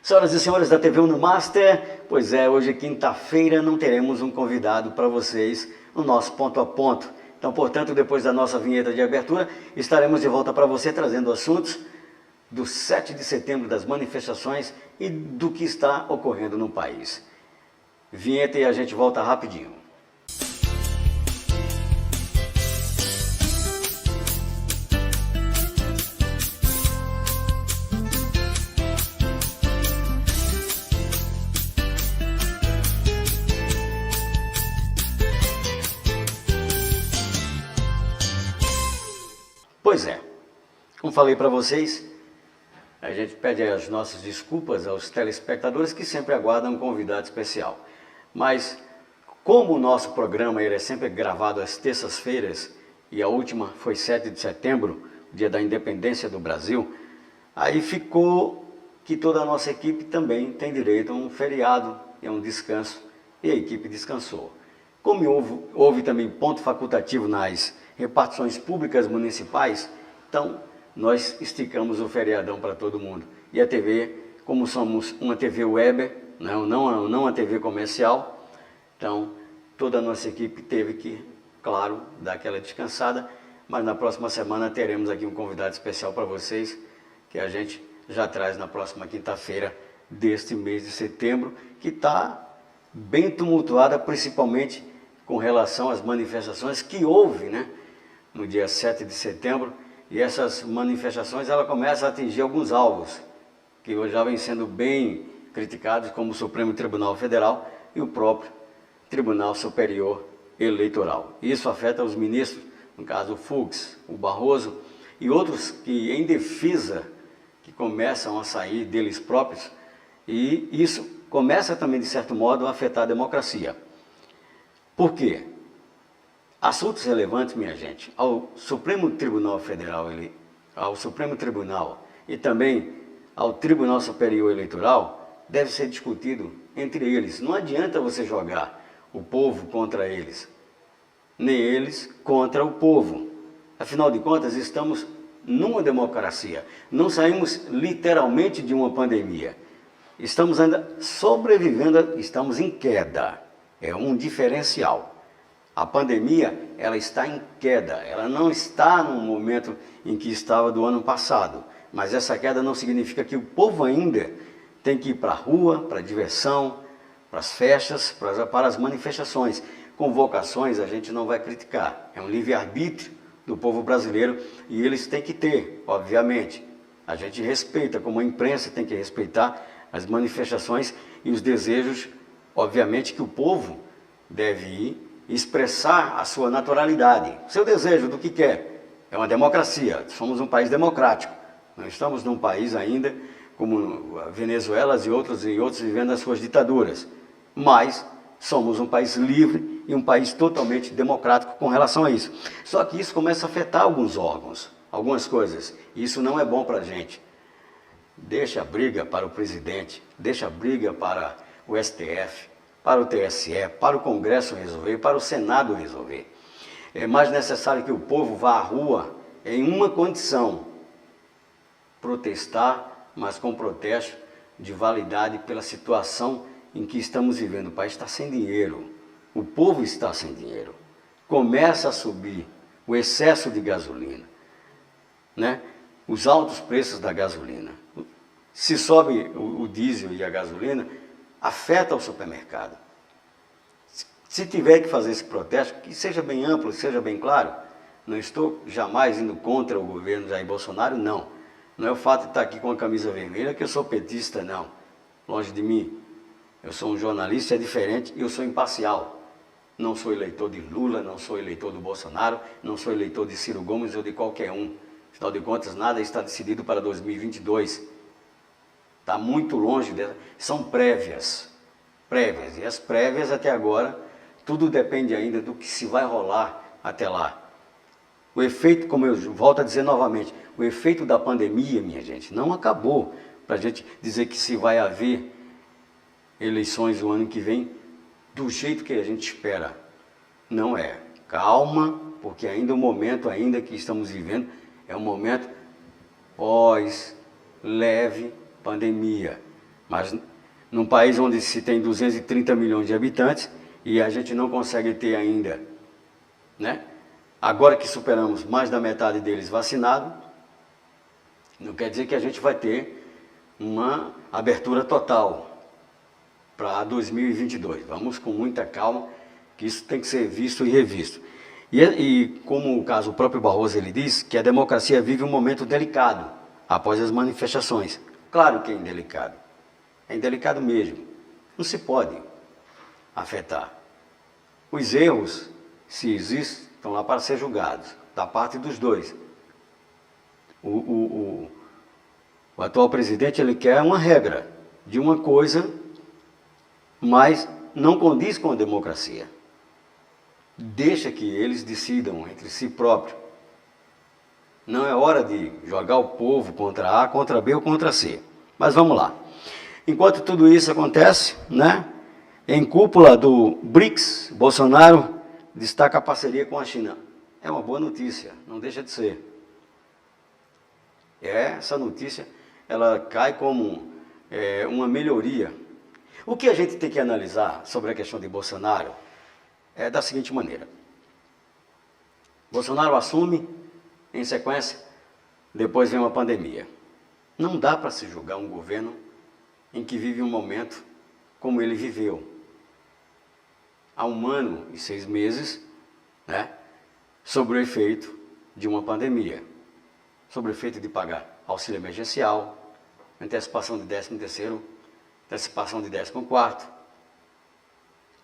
Senhoras e senhores da TV Uno Master, pois é, hoje quinta-feira não teremos um convidado para vocês no nosso ponto a ponto. Então, portanto, depois da nossa vinheta de abertura, estaremos de volta para você trazendo assuntos do 7 de setembro, das manifestações e do que está ocorrendo no país. Vinheta e a gente volta rapidinho. Pois é, como falei para vocês, a gente pede as nossas desculpas aos telespectadores que sempre aguardam um convidado especial. Mas, como o nosso programa ele é sempre gravado às terças-feiras, e a última foi 7 de setembro, dia da independência do Brasil, aí ficou que toda a nossa equipe também tem direito a um feriado e a um descanso, e a equipe descansou. Como houve também ponto facultativo nas repartições públicas municipais, então nós esticamos o feriadão para todo mundo. E a TV, como somos uma TV web, não uma TV comercial, então toda a nossa equipe teve que, claro, dar aquela descansada, mas na próxima semana teremos aqui um convidado especial para vocês, que a gente já traz na próxima quinta-feira deste mês de setembro, que está bem tumultuada, principalmente com relação às manifestações que houve, no dia 7 de setembro, e essas manifestações ela começa a atingir alguns alvos, que hoje já vêm sendo bem criticados, como o Supremo Tribunal Federal e o próprio Tribunal Superior Eleitoral. Isso afeta os ministros, no caso o Fux, o Barroso e outros que em defesa, que começam a sair deles próprios, e isso começa também de certo modo a afetar a democracia. Por quê? Assuntos relevantes, minha gente, ao Supremo Tribunal Federal, ao Supremo Tribunal e também ao Tribunal Superior Eleitoral, deve ser discutido entre eles. Não adianta você jogar o povo contra eles, nem eles contra o povo. Afinal de contas, estamos numa democracia. Não saímos literalmente de uma pandemia. Estamos ainda sobrevivendo, estamos em queda. É um diferencial. A pandemia, ela está em queda, ela não está no momento em que estava do ano passado. Mas essa queda não significa que o povo ainda tem que ir para a rua, para a diversão, para as festas, para as manifestações. Convocações a gente não vai criticar, é um livre-arbítrio do povo brasileiro e eles têm que ter, obviamente. A gente respeita, como a imprensa tem que respeitar as manifestações e os desejos, obviamente, que o povo deve ir expressar a sua naturalidade, seu desejo do que quer. É uma democracia, somos um país democrático. Não estamos num país ainda como a Venezuela e outros vivendo as suas ditaduras. Mas somos um país livre e um país totalmente democrático com relação a isso. Só que isso começa a afetar alguns órgãos, algumas coisas. E isso não é bom para a gente. Deixa a briga para o presidente, deixa a briga para o STF, para o TSE, para o Congresso resolver, para o Senado resolver. É mais necessário que o povo vá à rua em uma condição: protestar, mas com protesto de validade pela situação em que estamos vivendo. O país está sem dinheiro, o povo está sem dinheiro. Começa a subir o excesso de gasolina, os altos preços da gasolina. Se sobe o diesel e a gasolina, afeta o supermercado. Se tiver que fazer esse protesto, que seja bem amplo, seja bem claro. Não estou jamais indo contra o governo Jair Bolsonaro, não. Não é o fato de estar aqui com a camisa vermelha que eu sou petista, não. Longe de mim. Eu sou um jornalista, é diferente, e eu sou imparcial. Não sou eleitor de Lula, não sou eleitor do Bolsonaro, não sou eleitor de Ciro Gomes ou de qualquer um. Afinal de contas, nada está decidido para 2022. Está muito longe dela. São prévias. E as prévias até agora, tudo depende ainda do que se vai rolar até lá. O efeito, como eu volto a dizer novamente, o efeito da pandemia, minha gente, não acabou para a gente dizer que se vai haver eleições o ano que vem do jeito que a gente espera. Não é. Calma, porque ainda o momento ainda que estamos vivendo é um momento pós-leve pandemia. Mas num país onde se tem 230 milhões de habitantes e a gente não consegue ter ainda, né? Agora que superamos mais da metade deles vacinados, não quer dizer que a gente vai ter uma abertura total para 2022. Vamos com muita calma, que isso tem que ser visto e revisto. E como o caso o próprio Barroso ele diz, que a democracia vive um momento delicado após as manifestações. Claro que é indelicado. É indelicado mesmo. Não se pode afetar. Os erros, se existem, estão lá para ser julgados, da parte dos dois. O atual presidente, ele quer uma regra de uma coisa, mas não condiz com a democracia. Deixa que eles decidam entre si próprios. Não é hora de jogar o povo contra A, contra B ou contra C. Mas vamos lá. Enquanto tudo isso acontece, né, em cúpula do BRICS, Bolsonaro destaca a parceria com a China. É uma boa notícia, não deixa de ser. Essa notícia, ela cai como uma melhoria. O que a gente tem que analisar sobre a questão de Bolsonaro é da seguinte maneira. Bolsonaro assume, em sequência, depois vem uma pandemia. Não dá para se julgar um governo em que vive um momento como ele viveu. Há 1 ano e 6 meses, né, sobre o efeito de uma pandemia, sobre o efeito de pagar auxílio emergencial, antecipação de 13º, antecipação de 14º,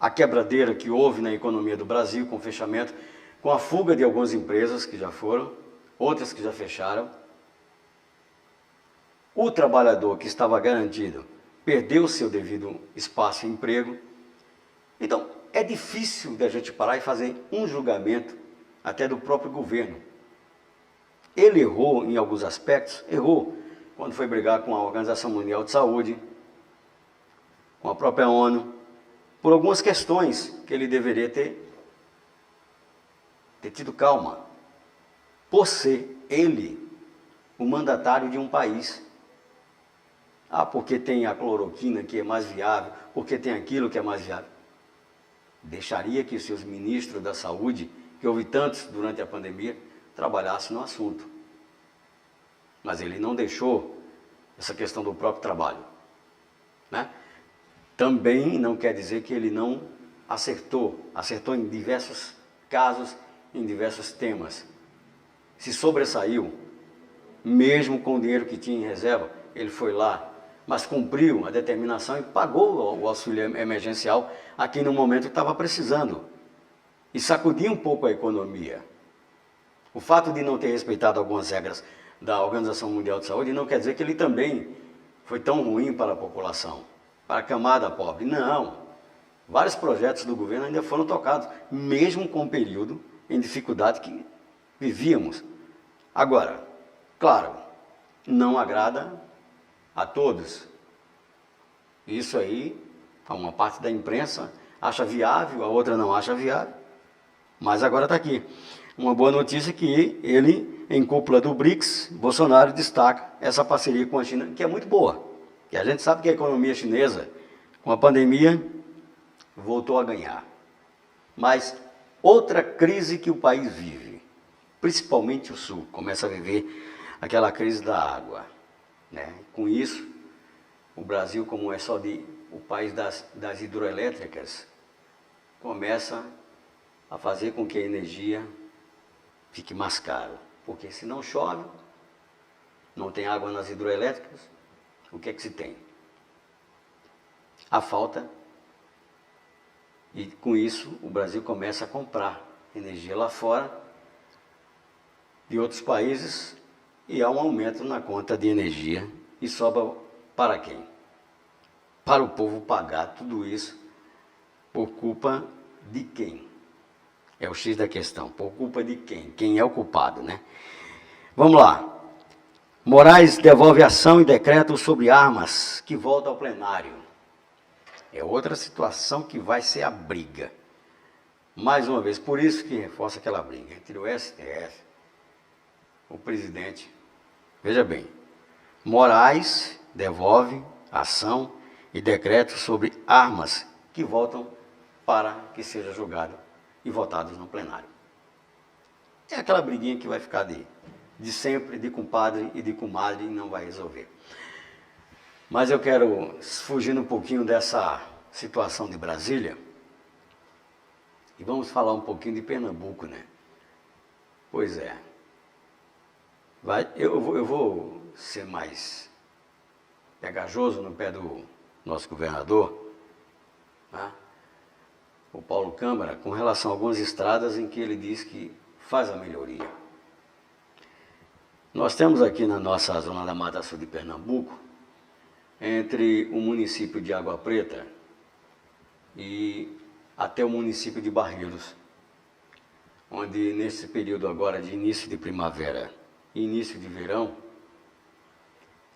a quebradeira que houve na economia do Brasil com o fechamento, com a fuga de algumas empresas que já foram, outras que já fecharam. O trabalhador que estava garantido perdeu o seu devido espaço e emprego. Então, é difícil da gente parar e fazer um julgamento até do próprio governo. Ele errou em alguns aspectos, errou quando foi brigar com a Organização Mundial de Saúde, com a própria ONU, por algumas questões que ele deveria ter tido calma, por ser ele o mandatário de um país. Ah, porque tem a cloroquina que é mais viável, porque tem aquilo que é mais viável. Deixaria que os seus ministros da saúde, que houve tantos durante a pandemia, trabalhassem no assunto. Mas ele não deixou essa questão do próprio trabalho, né? Também não quer dizer que ele não acertou em diversos casos, em diversos temas. Se sobressaiu, mesmo com o dinheiro que tinha em reserva, ele foi lá, mas cumpriu a determinação e pagou o auxílio emergencial a quem no momento estava precisando. E sacudiu um pouco a economia. O fato de não ter respeitado algumas regras da Organização Mundial de Saúde não quer dizer que ele também foi tão ruim para a população, para a camada pobre. Não. Vários projetos do governo ainda foram tocados, mesmo com o período em dificuldade que vivíamos. Agora, claro, não agrada a todos. Isso aí, uma parte da imprensa acha viável, a outra não acha viável. Mas agora está aqui. Uma boa notícia é que ele, em cúpula do BRICS, Bolsonaro destaca essa parceria com a China, que é muito boa. Que a gente sabe que a economia chinesa, com a pandemia, voltou a ganhar. Mas outra crise que o país vive, principalmente o Sul, começa a viver aquela crise da água, né? Com isso, o Brasil, como é só o país das hidroelétricas, começa a fazer com que a energia fique mais cara. Porque se não chove, não tem água nas hidroelétricas, o que é que se tem? A falta. E com isso, o Brasil começa a comprar energia lá fora, de outros países, e há um aumento na conta de energia. E sobra para quem? Para o povo pagar tudo isso por culpa de quem? É o X da questão. Por culpa de quem? Quem é o culpado, né? Vamos lá. Moraes devolve ação e decreto sobre armas que volta ao plenário. É outra situação que vai ser a briga. Mais uma vez, por isso que reforça aquela briga entre o STF, o presidente. Veja bem, Moraes devolve ação e decreto sobre armas que voltam para que seja julgado e votados no plenário. É aquela briguinha que vai ficar de sempre, de compadre e de comadre, e não vai resolver. Mas eu quero, fugindo um pouquinho dessa situação de Brasília, e vamos falar um pouquinho de Pernambuco, né? Pois é. Eu vou ser mais pegajoso no pé do nosso governador, né? O Paulo Câmara, com relação a algumas estradas em que ele diz que faz a melhoria. Nós temos aqui na nossa zona da Mata Sul de Pernambuco, entre o município de Água Preta e até o município de Barreiros, onde nesse período agora de início de primavera e início de verão,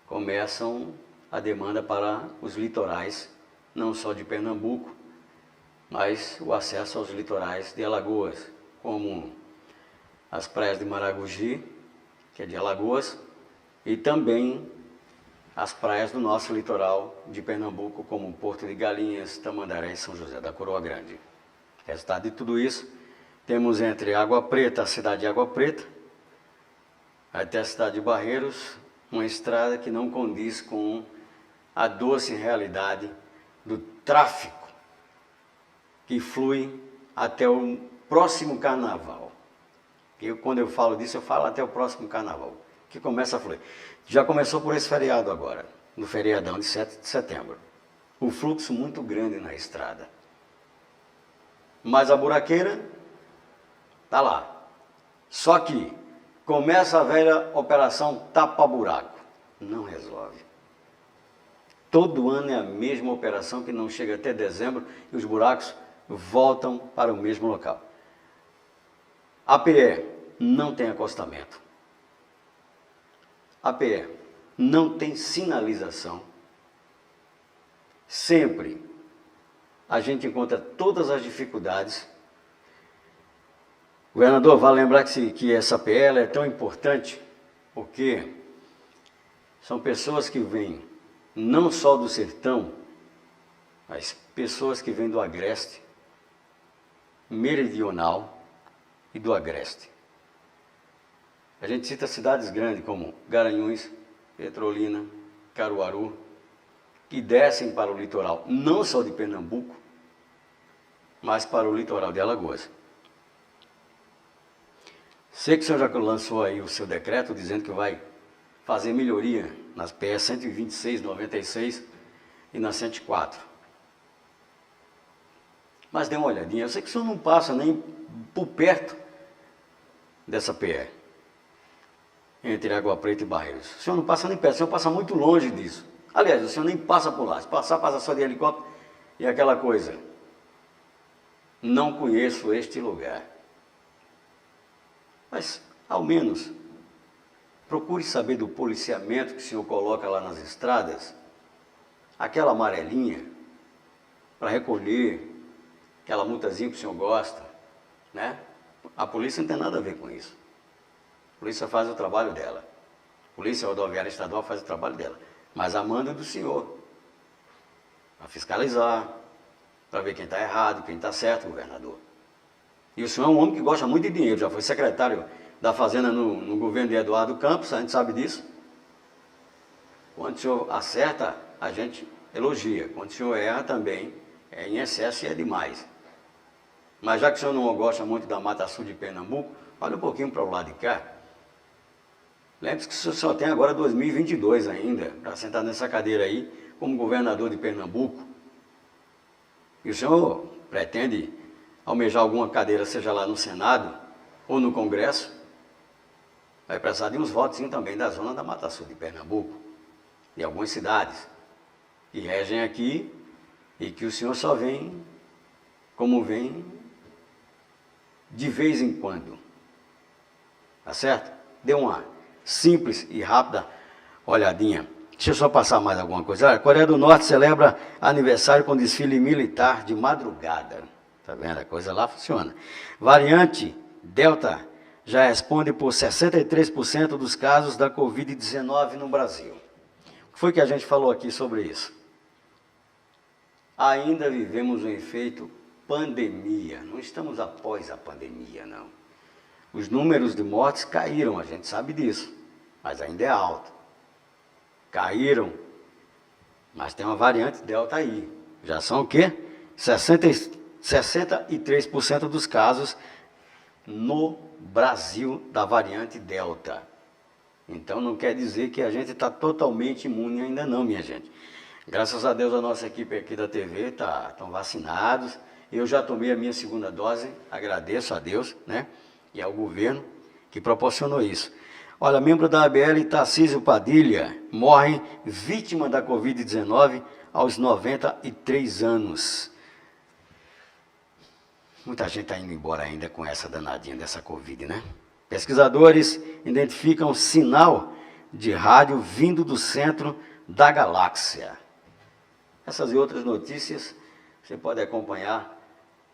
começam a demanda para os litorais, não só de Pernambuco, mas o acesso aos litorais de Alagoas, como as praias de Maragogi, que é de Alagoas, e também as praias do nosso litoral de Pernambuco, como Porto de Galinhas, Tamandaré e São José da Coroa Grande. Resultado de tudo isso, temos entre Água Preta, a cidade de Água Preta, até a cidade de Barreiros, uma estrada que não condiz com a doce realidade do tráfico que flui até o próximo carnaval. Quando eu falo disso, eu falo até o próximo carnaval, que começa a fluir. Já começou por esse feriado agora, no feriadão de 7 de setembro. O fluxo muito grande na estrada. Mas a buraqueira está lá. Só que começa a velha operação tapa-buraco. Não resolve. Todo ano é a mesma operação que não chega até dezembro e os buracos voltam para o mesmo local. A PE não tem acostamento. A PE não tem sinalização. Sempre a gente encontra todas as dificuldades. O governador vai lembrar que essa PE é tão importante porque são pessoas que vêm não só do sertão, mas pessoas que vêm do agreste, meridional e do agreste. A gente cita cidades grandes como Garanhuns, Petrolina, Caruaru, que descem para o litoral, não só de Pernambuco, mas para o litoral de Alagoas. Sei que o senhor já lançou aí o seu decreto dizendo que vai fazer melhoria nas PS 126, 96 e na 104. Mas dê uma olhadinha, eu sei que o senhor não passa nem por perto dessa PE, entre Água Preta e Barreiros. O senhor não passa nem perto, o senhor passa muito longe disso. Aliás, o senhor nem passa por lá. Se passar, passa só de helicóptero e aquela coisa. Não conheço este lugar. Mas, ao menos, procure saber do policiamento que o senhor coloca lá nas estradas, aquela amarelinha, para recolher aquela multazinha que o senhor gosta, né? A polícia não tem nada a ver com isso. A polícia faz o trabalho dela. A Polícia Rodoviária Estadual faz o trabalho dela. Mas a manda é do senhor, para fiscalizar, para ver quem está errado, quem está certo, governador. E o senhor é um homem que gosta muito de dinheiro, já foi secretário da Fazenda no governo de Eduardo Campos, a gente sabe disso. Quando o senhor acerta, a gente elogia. Quando o senhor erra também, é em excesso e é demais. Mas já que o senhor não gosta muito da Mata Sul de Pernambuco, olha um pouquinho para o lado de cá. Lembre-se que o senhor só tem agora 2022 ainda, para sentar nessa cadeira aí, como governador de Pernambuco. E o senhor pretende almejar alguma cadeira, seja lá no Senado ou no Congresso, vai precisar de uns votos também da zona da Mata Sul de Pernambuco, de algumas cidades que regem aqui e que o senhor só vem, como vem, de vez em quando. Tá certo? Dê uma simples e rápida olhadinha. Deixa eu só passar mais alguma coisa. A Coreia do Norte celebra aniversário com desfile militar de madrugada. Tá vendo? A coisa lá funciona. Variante Delta já responde por 63% dos casos da Covid-19 no Brasil. foi que a gente falou aqui sobre isso? Ainda vivemos um efeito pandemia, não estamos após a pandemia, não. Os números de mortes caíram, a gente sabe disso, mas ainda é alto. Caíram, mas tem uma variante Delta aí. Já são o quê? 63% dos casos no Brasil da variante Delta. Então não quer dizer que a gente está totalmente imune ainda não, minha gente. Graças a Deus a nossa equipe aqui da TV estão vacinados. Eu já tomei a minha segunda dose, agradeço a Deus, né? E ao governo que proporcionou isso. Olha, membro da ABL, Tarcísio Padilha, morre vítima da Covid-19 aos 93 anos. Muita gente está indo embora ainda com essa danadinha dessa Covid, né? Pesquisadores identificam sinal de rádio vindo do centro da galáxia. Essas e outras notícias você pode acompanhar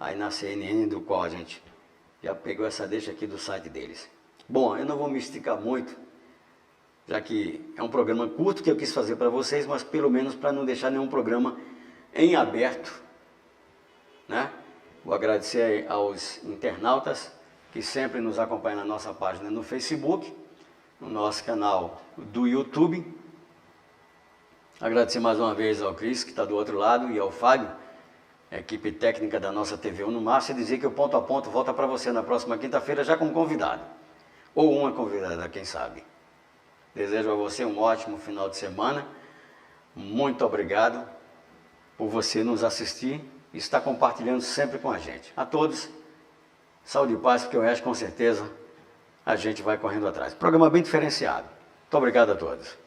aí na CNN, do qual a gente já pegou essa deixa aqui do site deles. Bom, eu não vou me esticar muito, já que é um programa curto que eu quis fazer para vocês, mas pelo menos para não deixar nenhum programa em aberto, né? Vou agradecer aos internautas que sempre nos acompanham na nossa página no Facebook, no nosso canal do YouTube. Agradecer mais uma vez ao Cris, que está do outro lado, e ao Fábio, a equipe técnica da nossa TV no Márcio, e dizer que o Ponto a Ponto volta para você na próxima quinta-feira já como convidado. Ou uma convidada, quem sabe. Desejo a você um ótimo final de semana. Muito obrigado por você nos assistir e estar compartilhando sempre com a gente. A todos, saúde e paz, porque o resto, com certeza, a gente vai correndo atrás. Programa bem diferenciado. Muito obrigado a todos.